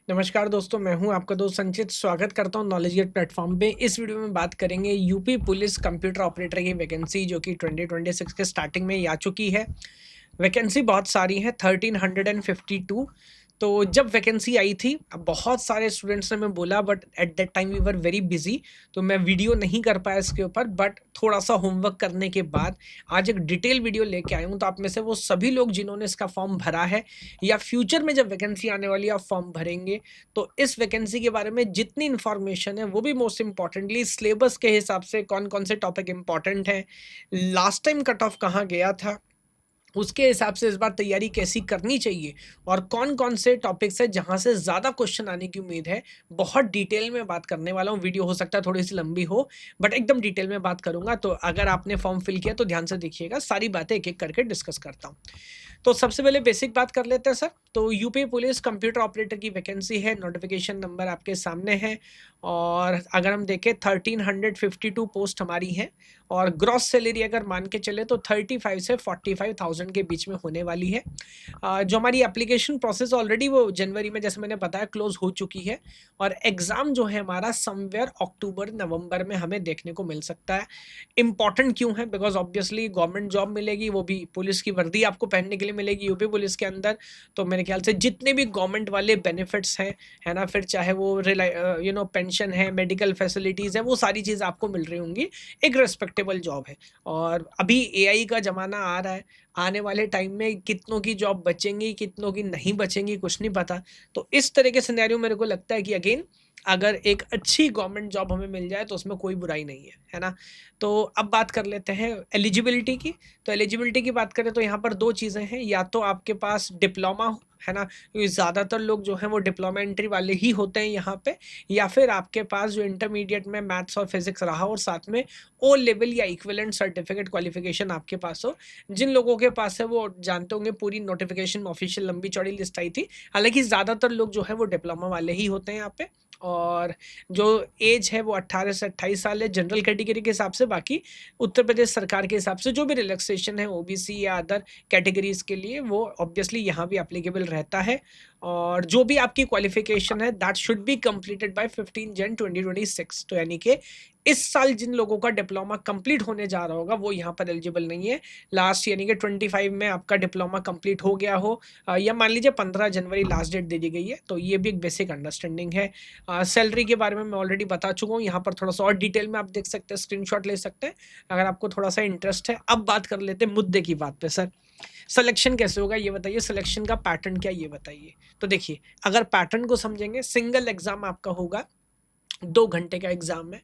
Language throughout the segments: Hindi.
नमस्कार दोस्तों, मैं हूं आपका दोस्त संचित। स्वागत करता हूं नॉलेज गेट प्लेटफॉर्म पे। इस वीडियो में बात करेंगे यूपी पुलिस कंप्यूटर ऑपरेटर की वैकेंसी जो कि 2026 के स्टार्टिंग में ही आ चुकी है। वैकेंसी बहुत सारी है, 1352। तो जब वैकेंसी आई थी, अब बहुत सारे स्टूडेंट्स ने मैं बोला, but at that time we were very busy, तो मैं वीडियो नहीं कर पाया इसके ऊपर। बट थोड़ा सा होमवर्क करने के बाद आज एक डिटेल वीडियो लेके आया हूँ। तो आप में से वो सभी लोग जिन्होंने इसका फॉर्म भरा है या फ्यूचर में जब वैकेंसी आने वाली है आप फॉर्म भरेंगे, तो इस वैकेंसी के बारे में जितनी इन्फॉर्मेशन है वो भी मोस्ट इंपॉर्टेंटली सिलेबस के हिसाब से कौन कौन से टॉपिक इंपॉर्टेंट हैं, लास्ट टाइम कट ऑफ कहाँ गया था, उसके हिसाब से इस बार तैयारी कैसी करनी चाहिए और कौन-कौन से टॉपिक्स हैं जहाँ से ज़्यादा क्वेश्चन आने की उम्मीद है, बहुत डिटेल में बात करने वाला हूँ। वीडियो हो सकता है थोड़ी-सी लंबी हो, बट एकदम डिटेल में बात करूँगा। तो अगर आपने फॉर्म फिल किया तो ध्यान से देखिएगा, सारी बातें एक-एक करके डिस्कस करता हूँ। तो सबसे पहले बेसिक बात कर लेते हैं सर। तो यूपी पुलिस कंप्यूटर ऑपरेटर की वैकेंसी है, नोटिफिकेशन नंबर आपके सामने है और अगर हम देखें 1352 पोस्ट हमारी हैं और ग्रॉस सैलरी अगर मान के चले तो 35 से 45,000 के बीच में होने वाली है। जो हमारी एप्लीकेशन प्रोसेस ऑलरेडी वो जनवरी में जैसे मैंने बताया क्लोज हो चुकी है और एग्ज़ाम जो है हमारा समवेयर अक्टूबर नवंबर में हमें देखने को मिल सकता है। इम्पॉर्टेंट क्यों है? बिकॉज़ ऑब्वियसली गवर्नमेंट जॉब मिलेगी, वो भी पुलिस की वर्दी आपको पहनने के लिए मिलेगी यूपी पुलिस के अंदर। तो मेरे ख्याल से जितने भी गवर्नमेंट वाले बेनिफिट्स हैं, है ना? फिर चाहे वो पेंशन है, मेडिकल फैसिलिटीज़ है, वो सारी चीज़ आपको मिल रही होंगी। एक रिस्पेक्टेबल जॉब है और अभी एआई का ज़माना आ रहा है। आने वाले टाइम में कितनों की जॉब बचेंगी, कितनों की नहीं बचेंगी, कुछ नहीं पता। तो इस तरह के सिनेरियो मेरे को लगता है कि अगेन अगर एक अच्छी गवर्नमेंट जॉब हमें मिल जाए तो उसमें कोई बुराई नहीं है ना? तो अब बात कर लेते हैं एलिजिबिलिटी की। तो एलिजिबिलिटी की बात करें तो यहाँ पर 2 चीज़ें हैं, या तो आपके पास डिप्लोमा हो, है ना? क्योंकि ज़्यादातर लोग जो हैं वो डिप्लोमा एंट्री वाले ही होते हैं यहाँ पे, या फिर आपके पास जो इंटरमीडिएट में मैथ्स और फिज़िक्स रहा हो और साथ में ओ लेवल या इक्विवेलेंट सर्टिफिकेट क्वालिफिकेशन आपके पास हो। जिन लोगों के पास है वो जानते होंगे, पूरी नोटिफ़िकेशन में ऑफ़िशियल लंबी चौड़ी लिस्ट आई थी। हालाँकि ज़्यादातर लोग जो हैं वो डिप्लोमा वाले ही होते हैं यहाँ पे और जो ऐज है वो 18 से 28 साल है जनरल कैटेगरी के हिसाब से। बाकी उत्तर प्रदेश सरकार के हिसाब से जो भी रिलैक्सेशन है ओबीसी या अदर कैटेगरीज़ के लिए वो ऑब्वियसली यहाँ भी एप्लीकेबल रहता है। और जो भी आपकी क्वालिफ़िकेशन है that should be completed by 15 जन 2026। तो यानी कि इस साल जिन लोगों का डिप्लोमा कंप्लीट होने जा रहा होगा वो यहाँ पर एलिजिबल नहीं है। लास्ट यानी कि 25 में आपका डिप्लोमा कंप्लीट हो गया हो या मान लीजिए 15 जनवरी लास्ट डेट दे दी गई है, तो ये भी एक बेसिक अंडरस्टैंडिंग है। सैलरी के बारे में मैं ऑलरेडी बता चुका हूँ, यहाँ पर थोड़ा-सा और डिटेल में आप देख सकते हैं, स्क्रीनशॉट ले सकते हैं, अगर आपको थोड़ा-सा इंटरेस्ट है। अब बात कर लेते हैं मुद्दे की बात पे सर। सिलेक्शन कैसे होगा ये बताइए, सिलेक्शन का पैटर्न क्या है ये बताइए? तो देखिए, अगर पैटर्न को समझेंगे, सिंगल एग्ज़ाम आपका होगा, 2 घंटे का एग्ज़ाम है।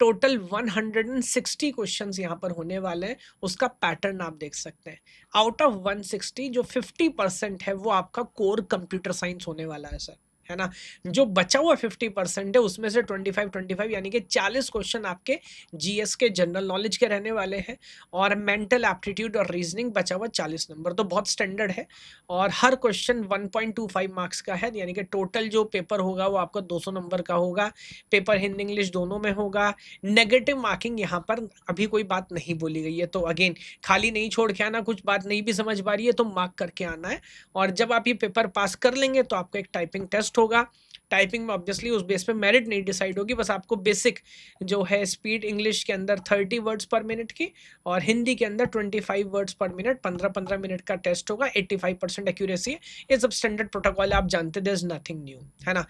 टोटल 160 क्वेश्चंस यहाँ पर होने वाले हैं, उसका पैटर्न आप देख सकते हैं। आउट ऑफ 160 जो 50% है वो आपका कोर कंप्यूटर साइंस होने वाला है सर, है ना? जो बचा हुआ 50% है उसमें से 25-25 यानी कि 40 क्वेश्चन आपके जीएस के जनरल नॉलेज के रहने वाले हैं और मेंटल एप्टीट्यूड और रीजनिंग बचा हुआ 40 नंबर, तो बहुत स्टैंडर्ड है। और हर क्वेश्चन 1.25 मार्क्स का है, यानी कि टोटल जो पेपर होगा वो आपका 200 नंबर का होगा। पेपर हिंदी इंग्लिश दोनों में होगा। नेगेटिव मार्किंग यहाँ पर अभी कोई बात नहीं बोली गई है, तो अगेन खाली नहीं छोड़ के आना, कुछ बात नहीं भी समझ पा रही है तो मार्क करके आना है। और जब आप ये पेपर पास कर लेंगे तो आपका एक टाइपिंग टेस्ट होगा। टाइपिंग में ऑब्वियसली उस बेस पे मेरिट नहीं डिसाइड होगी, बस आपको बेसिक जो है स्पीड इंग्लिश के अंदर 30 वर्ड्स पर मिनट की और हिंदी के अंदर 25 वर्ड्स पर मिनट, 15-15 मिनट का टेस्ट होगा, 85% एक्यूरेसी है। ये सब स्टैंडर्ड प्रोटोकॉल है, आप जानते, देयर इज नथिंग न्यू, है ना?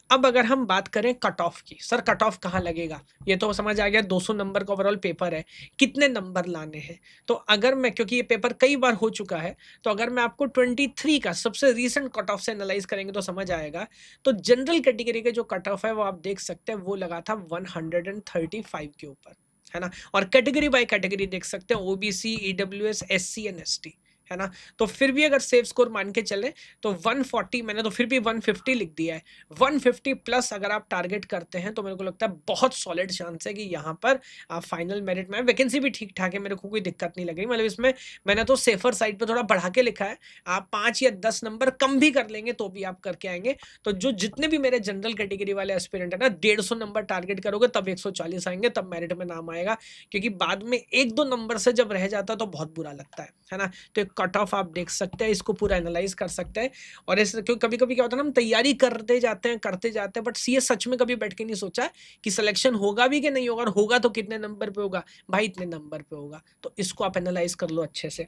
अब अगर हम बात करें कट ऑफ की, सर कट ऑफ कहाँ लगेगा? ये तो समझ आ गया, 200 नंबर का ओवरऑल पेपर है, कितने नंबर लाने हैं? तो अगर मैं, क्योंकि ये पेपर कई बार हो चुका है, तो अगर मैं आपको 23 का सबसे रीसेंट कट ऑफ से एनालाइज करेंगे तो समझ आएगा। तो जनरल कैटेगरी के जो कट ऑफ है वो आप देख सकते हैं, वो लगा था 135 के ऊपर, है ना? और कैटेगरी बाय कैटेगरी देख सकते हैं, OBC, EWS, SC and ST, है ना? तो फिर भी अगर सेफ स्कोर मान के चले तो 140, मैंने तो फिर भी 150 लिख दिया है। 150 प्लस अगर आप टारगेट करते हैं तो मेरे को लगता है बहुत सॉलिड चांस है कि यहाँ पर आप फाइनल मेरिट में, वैकेंसी भी ठीक ठाक है, मेरे को कोई दिक्कत नहीं लग रही। मतलब इसमें मैंने तो सेफर साइड पे थोड़ा बढ़ा के लिखा है, आप 5 या 10 नंबर कम भी कर लेंगे तो भी आप करके आएंगे। तो जो जितने भी मेरे जनरल कैटेगरी वाले एस्पिरेंट है ना, 150 नंबर टारगेट करोगे तब 140 आएंगे, तब मेरिट में नाम आएगा। क्योंकि बाद में 1-2 नंबर से जब रह जाता है तो बहुत बुरा लगता है ना? तो एक कट ऑफ आप देख सकते हैं, इसको पूरा एनालाइज कर सकते हैं। और ऐसे क्योंकि कभी-कभी क्या होता है ना, हम तैयारी करते जाते हैं, बट ये सच में कभी बैठ के नहीं सोचा है कि सिलेक्शन होगा भी कि नहीं होगा, और होगा तो कितने नंबर पे होगा? भाई इतने नंबर पे होगा। तो इसको आप एनालाइज कर लो अच्छे से।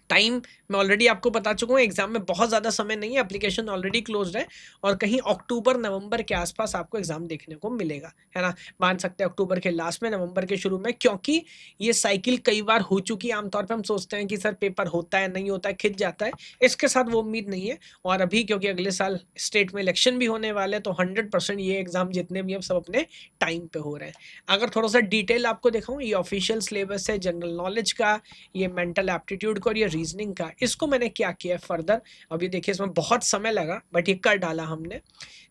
टाइम मैं ऑलरेडी आपको बता चुका हूँ, एग्जाम में बहुत ज़्यादा समय नहीं है, एप्लीकेशन ऑलरेडी क्लोज्ड है और कहीं अक्टूबर नवंबर के आसपास आपको एग्जाम देखने को मिलेगा, है ना? मान सकते हैं अक्टूबर के लास्ट में, नवंबर के शुरू में, क्योंकि ये साइकिल कई बार हो चुकी है। आमतौर पे हम सोचते हैं कि सर पेपर होता है, नहीं होता है, खिंच जाता है। इसके साथ वो उम्मीद नहीं है। और अभी क्योंकि अगले साल स्टेट में इलेक्शन भी होने वाले हैं, तो 100% ये एग्जाम जितने भी हैं सब अपने टाइम पे हो रहे हैं। अगर थोड़ा सा डिटेल आपको दिखाऊँ, ये ऑफिशियल सिलेबस है जनरल नॉलेज का, ये मेंटल एप्टीट्यूड का और ये रीजनिंग का। इसको मैंने क्या किया है फर्दर, अब ये देखिए इसमें बहुत समय लगा बट ये कर डाला हमने।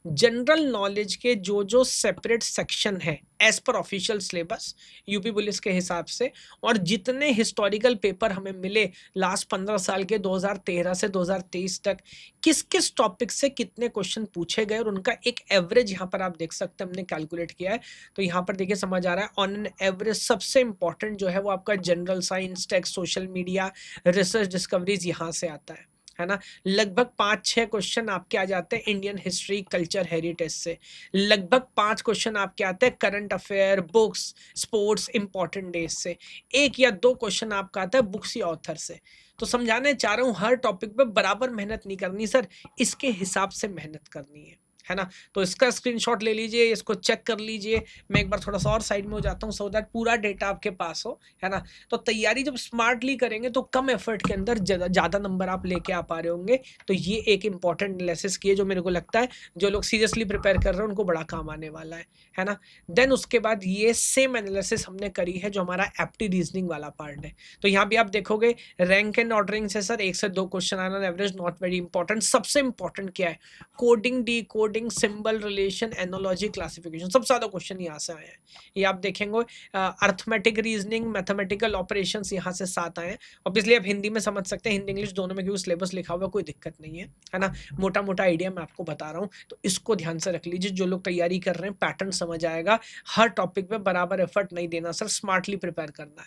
जनरल नॉलेज के जो सेपरेट सेक्शन है as per official syllabus UP police के हिसाब से, और जितने हिस्टोरिकल पेपर हमें मिले लास्ट 15 साल के 2013 से 2023 तक, किस किस टॉपिक से कितने क्वेश्चन पूछे गए और उनका एक एवरेज यहाँ पर आप देख सकते हैं हमने कैलकुलेट किया है। तो यहाँ पर देखिए समझ आ रहा है, ऑन एन एवरेज सबसे इंपॉर्टेंट जो है वो आपका general science, text, social media, research discoveries यहाँ से आता है ना? लगभग 5-6 क्वेश्चन आपके आ जाते हैं इंडियन हिस्ट्री, कल्चर, हेरिटेज से। लगभग 5 क्वेश्चन आपके आते हैं current affair, books, sports, important days से। 1 या 2 क्वेश्चन आपका आता है बुक्स या ऑथर से। तो समझाने चाह रहा हूँ, हर टॉपिक पे बराबर मेहनत नहीं करनी सर, इसके हिसाब से मेहनत करनी है ना? तो इसका स्क्रीनशॉट ले लीजिए, इसको चेक कर लीजिए। मैं एक बार थोड़ा-सा और साइड में हो जाता हूँ सो दैट पूरा डेटा आपके पास हो, है ना? तो तैयारी जब स्मार्टली करेंगे तो कम एफर्ट के अंदर ज़्यादा नंबर आप लेके आ पा रहे होंगे। तो ये एक इम्पॉर्टेंट एनालिसिस की है जो मेरे को लगता है जो लोग सीरियसली प्रिपेयर कर रहे हैं उनको बड़ा काम आने वाला है ना? देन उसके बाद ये सेम एनालिसिस हमने करी है जो हमारा एप्टी रीजनिंग वाला पार्ट है। तो यहाँ भी आप देखोगे रैंक एंड ऑर्डरिंग से सर 1 से 2 क्वेश्चन आना on average not very important. सबसे इंपॉर्टेंट क्या है? Coding, decoding, symbol relation, analogy, classification, सबसे ज्यादा क्वेश्चन यहाँ से आए हैं। ये आप देखेंगे अर्थमेटिक रीजनिंग, मैथमेटिकल ऑपरेशंस यहाँ से 7 आए हैं। ऑब्वियसली आप हिंदी में समझ सकते हैं, हिंदी इंग्लिश दोनों में क्योंकि सिलेबस लिखा हुआ, कोई दिक्कत नहीं है ना? मोटा मोटा आइडिया मैं आपको बता रहा हूँ, तो इसको ध्यान से रख लीजिए। जो लोग तैयारी कर रहे हैं पैटर्न समझ आएगा। हर टॉपिक पे बराबर एफर्ट नहीं देना सर, स्मार्टली प्रिपेयर करना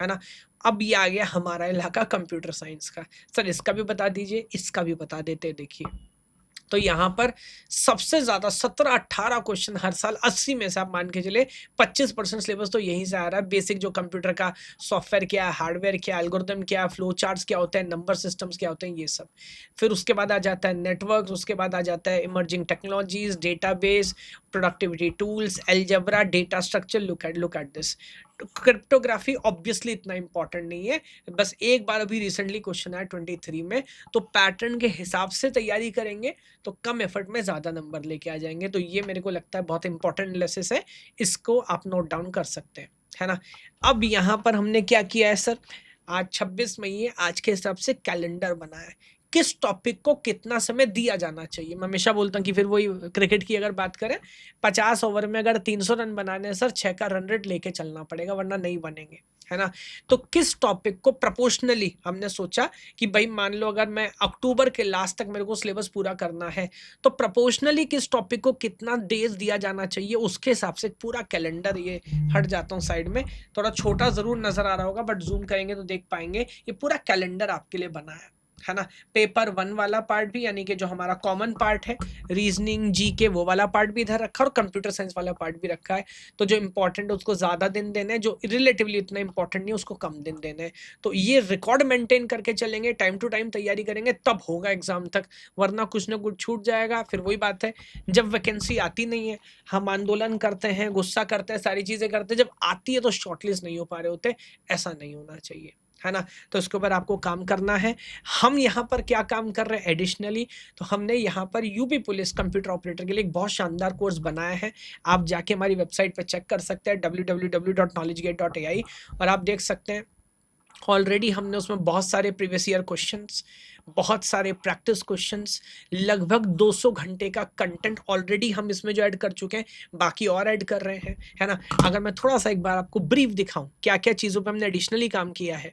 है ना? अब ये आ गया हमारा इलाका कंप्यूटर साइंस का। सर इसका भी बता दीजिए, इसका भी बता देते। देखिए तो यहाँ पर सबसे ज़्यादा 17-18 क्वेश्चन हर साल, 80 में से आप मान के चले 25% सिलेबस तो यहीं से आ रहा है। बेसिक जो कंप्यूटर का सॉफ्टवेयर क्या है, हार्डवेयर क्या है, एल्गोरिथम क्या है, फ्लो चार्ट्स क्या होते हैं, नंबर सिस्टम्स क्या होते हैं, ये सब। फिर उसके बाद आ जाता है नेटवर्क, उसके बाद आ जाता है emerging technologies, database, productivity tools, algebra, data structure. Look at this. Cryptography obviously इतना इंपॉर्टेंट नहीं है, बस एक बार अभी रिसेंटली क्वेश्चन आया 23 में। तो पैटर्न के हिसाब से तैयारी करेंगे तो कम एफर्ट में ज़्यादा नंबर लेके आ जाएंगे। तो ये मेरे को लगता है बहुत इंपॉर्टेंट एनालिसिस है, इसको आप नोट डाउन कर सकते हैं, है ना? अब यहाँ पर हमने क्या किया है सर, आज 26 मई है, आज के हिसाब से कैलेंडर बनाया है। किस टॉपिक को कितना समय दिया जाना चाहिए। मैं हमेशा बोलता हूँ कि फिर वही क्रिकेट की अगर बात करें, 50 ओवर में अगर 300 रन बनाने हैं सर, 6 का रन रेट लेके चलना पड़ेगा वरना नहीं बनेंगे, है ना? तो किस टॉपिक को प्रोपोर्शनली हमने सोचा कि भाई मान लो अगर मैं अक्टूबर के लास्ट तक मेरे को सिलेबस पूरा करना है, तो प्रोपोर्शनली किस टॉपिक को कितना डेज दिया जाना चाहिए, उसके हिसाब से पूरा कैलेंडर, ये हट जाता हूँ साइड में, थोड़ा छोटा ज़रूर नज़र आ रहा होगा बट जूम करेंगे तो देख पाएंगे, ये पूरा कैलेंडर आपके लिए बना है ना? पेपर 1 वाला पार्ट भी, यानी कि जो हमारा कॉमन पार्ट है, रीजनिंग, जीके, वो वाला पार्ट भी इधर रखा है और कंप्यूटर साइंस वाला पार्ट भी रखा है। तो जो इंपॉर्टेंट है उसको ज़्यादा दिन देना है, जो रिलेटिवली इतना इंपॉर्टेंट नहीं है उसको कम दिन देना है। तो ये रिकॉर्ड मेंटेन करके चलेंगे, टाइम टू टाइम तैयारी करेंगे तब होगा एग्जाम तक, वरना कुछ ना कुछ छूट जाएगा। फिर वही बात है, जब वैकेंसी आती नहीं है हम आंदोलन करते हैं, गुस्सा करते हैं, सारी चीज़ें करते हैं, जब आती है तो शॉर्टलिस्ट नहीं हो पा रहे होते। ऐसा नहीं होना चाहिए, है ना? तो इसके ऊपर आपको काम करना है। हम यहाँ पर क्या काम कर रहे हैं एडिशनली, तो हमने यहाँ पर यूपी पुलिस कंप्यूटर ऑपरेटर के लिए एक बहुत शानदार कोर्स बनाया है। आप जाके हमारी वेबसाइट पर चेक कर सकते हैं www.knowledgegate.ai, और आप देख सकते हैं ऑलरेडी हमने उसमें बहुत सारे प्रीवियस ईयर क्वेश्चंस, बहुत सारे प्रैक्टिस क्वेश्चंस, लगभग 200 घंटे का कंटेंट ऑलरेडी हम इसमें जो ऐड कर चुके हैं, बाकी और ऐड कर रहे हैं, है ना? अगर मैं थोड़ा सा एक बार आपको ब्रीफ दिखाऊं क्या क्या चीज़ों पे हमने एडिशनली काम किया है।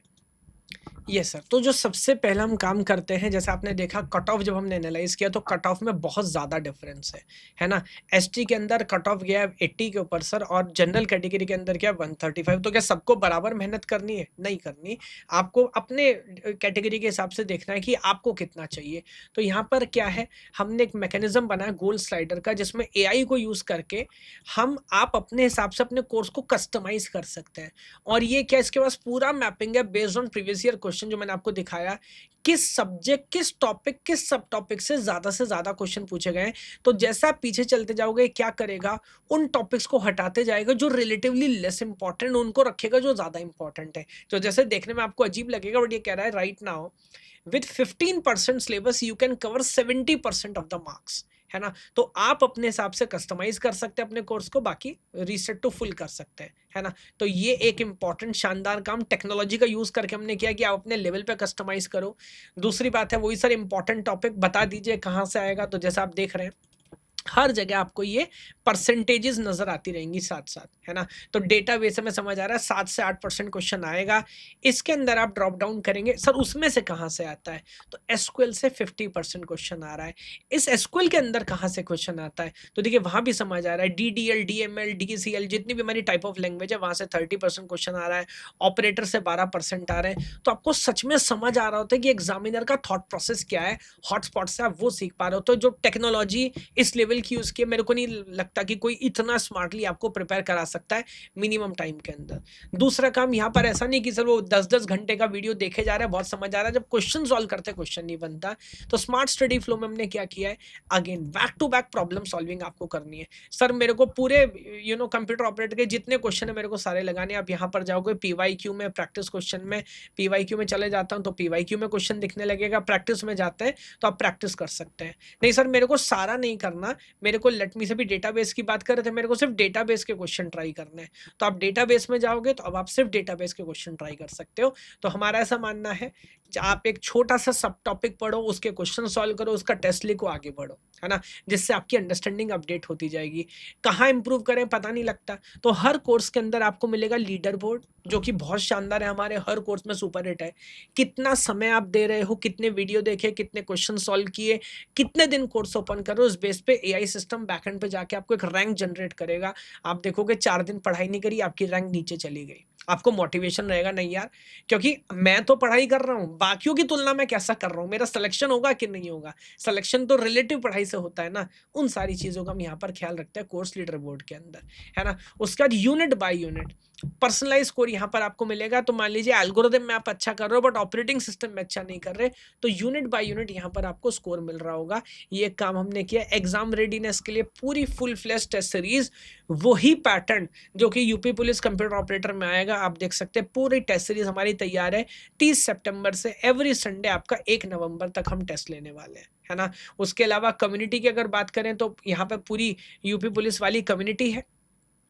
Yes sir. तो जो सबसे पहला हम काम करते हैं, जैसे आपने देखा कट ऑफ जब हमने एनालाइज़ किया तो कट ऑफ में बहुत ज़्यादा डिफरेंस है ना? एसटी के अंदर कट ऑफ गया है 80 के ऊपर सर, और जनरल कैटेगरी के अंदर क्या 135। तो क्या सबको बराबर मेहनत करनी है? नहीं करनी। आपको अपने कैटेगरी के हिसाब से देखना है कि आपको कितना चाहिए। तो यहाँ पर क्या है, हमने एक मैकेनिज़्म बनाया गोल स्लाइडर का, जिसमें एआई को यूज़ करके आप अपने हिसाब से अपने कोर्स को कस्टमाइज़ कर सकते हैं। और ये क्या, इसके पास पूरा मैपिंग है based on previous year question जो मैंने आपको दिखाया, किस सब्जेक्ट, किस टॉपिक, किस सब टॉपिक से ज़्यादा क्वेश्चन पूछे गए हैं। तो जैसा आप पीछे चलते जाओगे क्या करेगा, उन टॉपिक्स को हटाते जाएगा जो रिलेटिवली लेस इंपॉर्टेंट, उनको रखेगा जो ज़्यादा इंपॉर्टेंट है। तो जैसे देखने में आपको अजीब लगेगा, बट ये कह रहा है right now with 15% syllabus you can cover 70% of the marks, है ना? तो आप अपने हिसाब से कस्टमाइज़ कर सकते हैं अपने कोर्स को, बाकी रीसेट टू फुल कर सकते हैं, है ना? तो ये एक इम्पॉर्टेंट शानदार काम टेक्नोलॉजी का यूज़ करके हमने किया कि आप अपने लेवल पे कस्टमाइज़ करो। दूसरी बात है, वही सर इम्पॉर्टेंट टॉपिक बता दीजिए कहाँ से आएगा? तो जैसा आप देख रहे हैं, हर जगह आपको ये परसेंटेजेस नज़र आती रहेंगी साथ-साथ, है ना? तो डेटाबेस में समझ आ रहा है 7 से 8% क्वेश्चन आएगा। इसके अंदर आप ड्रॉप डाउन करेंगे, सर उसमें से कहाँ से आता है? तो एसक्यूएल से 50% क्वेश्चन आ रहा है। इस एसक्यूएल के अंदर कहाँ से क्वेश्चन आता है? तो देखिए वहाँ भी समझ आ रहा है, डीडीएल, डीएमएल, डीसीएल जितनी भी हमारी टाइप ऑफ लैंग्वेज है, वहाँ से 30% क्वेश्चन आ रहा है। ऑपरेटर से 12% आ रहे हैं। तो आपको सच में समझ आ रहा होता है कि एग्ज़ामिनर का थॉट प्रोसेस क्या है, हॉटस्पॉट से आप वो सीख पा रहे हो। तो जो टेक्नोलॉजी इस लेवल की यूज़ की है, मेरे को नहीं लगता कि कोई इतना स्मार्टली आपको प्रिपेयर करा सकता है मिनिमम टाइम के अंदर। दूसरा काम यहाँ पर ऐसा नहीं कि सर वो 10-10 घंटे का वीडियो देखे जा रहा है, बहुत समझ आ रहा है, जब क्वेश्चन सॉल्व करते क्वेश्चन नहीं बनता। तो स्मार्ट स्टडी फ्लो में हमने क्या किया है, again back to back problem solving आपको करनी है। सर मेरे को पूरे कंप्यूटर ऑपरेटर के जितने क्वेश्चन है मेरे को सारे लगाने हैं। आप यहाँ पर जाओगे पीवाईक्यू में, प्रैक्टिस क्वेश्चन में, पीवाईक्यू में चले जाता हूँ तो पीवाईक्यू में क्वेश्चन दिखने लगेगा। प्रैक्टिस में जाते हैं तो आप प्रैक्टिस कर सकते हैं। नहीं सर मेरे को सारा नहीं करना, मेरे को लेट मी से भी डेटाबेस की बात कर रहे थे, मेरे को सिर्फ डेटाबेस के क्वेश्चन ट्राई करने हैं। तो आप डेटाबेस में जाओगे तो अब आप सिर्फ डेटाबेस के क्वेश्चन ट्राई कर सकते हो। तो हमारा ऐसा मानना है, आप एक छोटा सा सब टॉपिक पढ़ो, उसके क्वेश्चन सॉल्व करो, उसका टेस्ट लिखो, आगे बढ़ो, है ना? जिससे आपकी अंडरस्टैंडिंग अपडेट होती जाएगी। कहाँ इंप्रूव करें पता नहीं लगता। तो हर कोर्स के अंदर आपको मिलेगा लीडर बोर्ड, जो कि बहुत शानदार है, हमारे हर कोर्स में सुपर हिट है। कितना समय आप दे रहे हो, कितने वीडियो देखे, कितने क्वेश्चन सॉल्व किए, कितने दिन कोर्स ओपन कर रहे हो, उस बेस पे एआई सिस्टम बैकएंड पे जाके आपको एक रैंक जनरेट करेगा। आप देखोगे 4 दिन पढ़ाई नहीं करी, आपकी रैंक नीचे चली गई। आपको मोटिवेशन रहेगा, नहीं यार, क्योंकि मैं तो पढ़ाई कर रहा हूँ, बाकियों की तुलना में कैसा कर रहा हूँ, मेरा सिलेक्शन होगा कि नहीं होगा? सिलेक्शन तो रिलेटिव पढ़ाई से होता है ना। उन सारी चीज़ों का हम यहाँ पर ख्याल रखते हैं कोर्स लीडर बोर्ड के अंदर, है ना? उसके बाद unit by unit personalise score यहाँ पर आपको मिलेगा। तो मान लीजिए एल्गोरिदम में आप अच्छा कर रहे हो बट ऑपरेटिंग सिस्टम में अच्छा नहीं कर रहे, तो यूनिट बाय यूनिट यहाँ पर आपको स्कोर मिल रहा होगा। ये काम हमने किया एग्जाम रेडीनेस के लिए, पूरी फुल फ्लैश टेस्ट सीरीज, वही पैटर्न जो कि यूपी पुलिस कंप्यूटर ऑपरेटर में आएगा। आप देख सकते हैं पूरी टेस्ट सीरीज हमारी तैयार है। 30 सितंबर से एवरी संडे आपका 1 नवंबर तक हम टेस्ट लेने वाले हैं, है ना? उसके अलावा कम्युनिटी की अगर बात करें तो यहाँ पे पूरी यूपी पुलिस वाली कम्युनिटी है।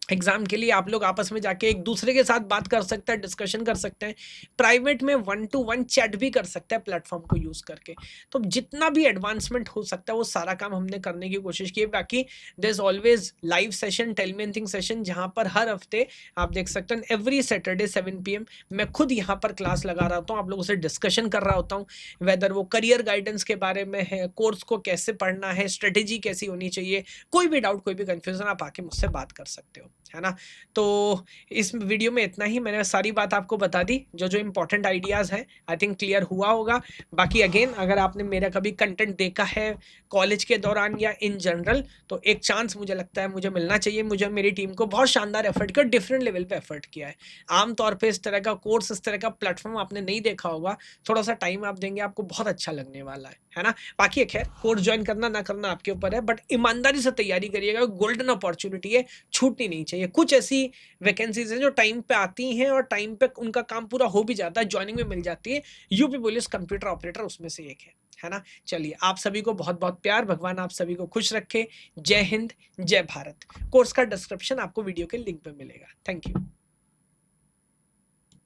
एग्जाम के लिए आप लोग आपस में जाके एक दूसरे के साथ बात कर सकते हैं, डिस्कशन कर सकते हैं। प्राइवेट में 1 टू 1 चैट भी कर सकते हैं प्लेटफॉर्म को यूज़ करके। तो जितना भी एडवांसमेंट हो सकता है वो सारा काम हमने करने की कोशिश की है। बाकी there is always live session, tell me anything session, जहाँ पर हर हफ्ते आप देख सकते हैं एवरी सैटरडे 7 पीएम मैं खुद यहाँ पर क्लास लगा रहा होता हूँ, आप लोगों से डिस्कशन कर रहा होता हूँ। वेदर वो करियर गाइडेंस के बारे में है, कोर्स को कैसे पढ़ना है, स्ट्रेटेजी कैसी होनी चाहिए, कोई भी डाउट, कोई भी कन्फ्यूज़न, आप आके मुझसे बात कर सकते हो, है ना? तो इस वीडियो में इतना ही, मैंने सारी बात आपको बता दी, जो इंपॉर्टेंट आइडियाज़ हैं, आई थिंक क्लियर हुआ होगा। बाकी अगेन अगर आपने मेरा कभी कंटेंट देखा है कॉलेज के दौरान या इन जनरल, तो एक चांस मुझे लगता है मुझे मिलना चाहिए। मुझे मेरी टीम को बहुत शानदार एफर्ट किया, डिफरेंट लेवल पे एफर्ट किया है। आम तौर पे इस तरह का कोर्स, इस तरह का प्लेटफॉर्म आपने नहीं देखा होगा। थोड़ा-सा टाइम आप देंगे, आपको बहुत अच्छा लगने वाला है ना? बाकी खैर कोर्स जॉइन करना ना करना आपके ऊपर है, बट ईमानदारी से तैयारी करिएगा, गोल्डन अपॉर्च्युनिटी है, छूटनी नहीं चाहिए। कुछ ऐसी वैकेंसीज हैं जो टाइम पे आती हैं और टाइम पे उनका काम पूरा हो भी जाता है, जॉइनिंग भी मिल जाती है। यूपी पुलिस कंप्यूटर ऑपरेटर उसमें से एक है ना? चलिए, आप सभी को बहुत-बहुत प्यार, भगवान आप सभी को खुश रखे। जय हिंद, जय भारत। कोर्स का डिस्क्रिप्शन आपको वीडियो के लिंक पे मिलेगा। Thank you.